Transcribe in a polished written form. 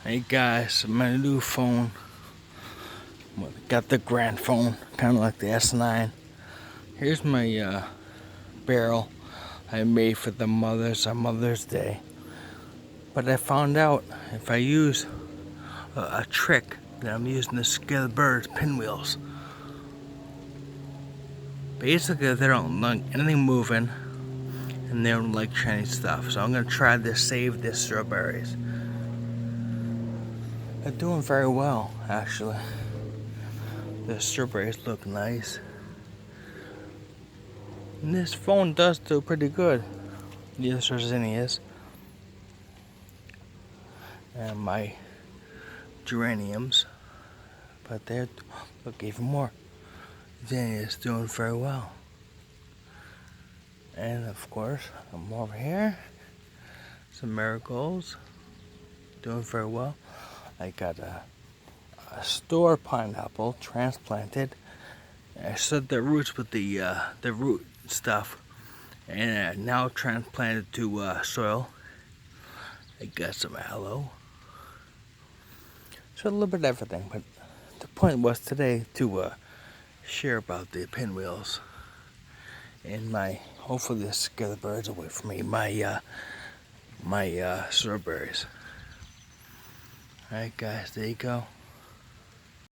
Hey guys, my new phone. Got the grand phone, kind of like the S9. Here's my barrel I made for the mothers on Mother's Day. But I found out if I use a trick that I'm using to scare the birds, pinwheels. Basically, they don't like anything moving, and they don't like shiny stuff. So I'm gonna try to save the strawberries. They're doing very well, actually. The strawberries look nice. And this phone does do pretty good. Yes, there's zinnias. And my geraniums. But they're, look, even more. Zinnias doing very well. And of course, I'm over here. Some marigolds. Doing very well. I got a store pineapple transplanted. I set the roots with the root stuff, and now transplanted to soil. I got some aloe. So a little bit of everything, but the point was today to share about the pinwheels and hopefully this scare the birds away from me, my strawberries. Alright guys, there you go.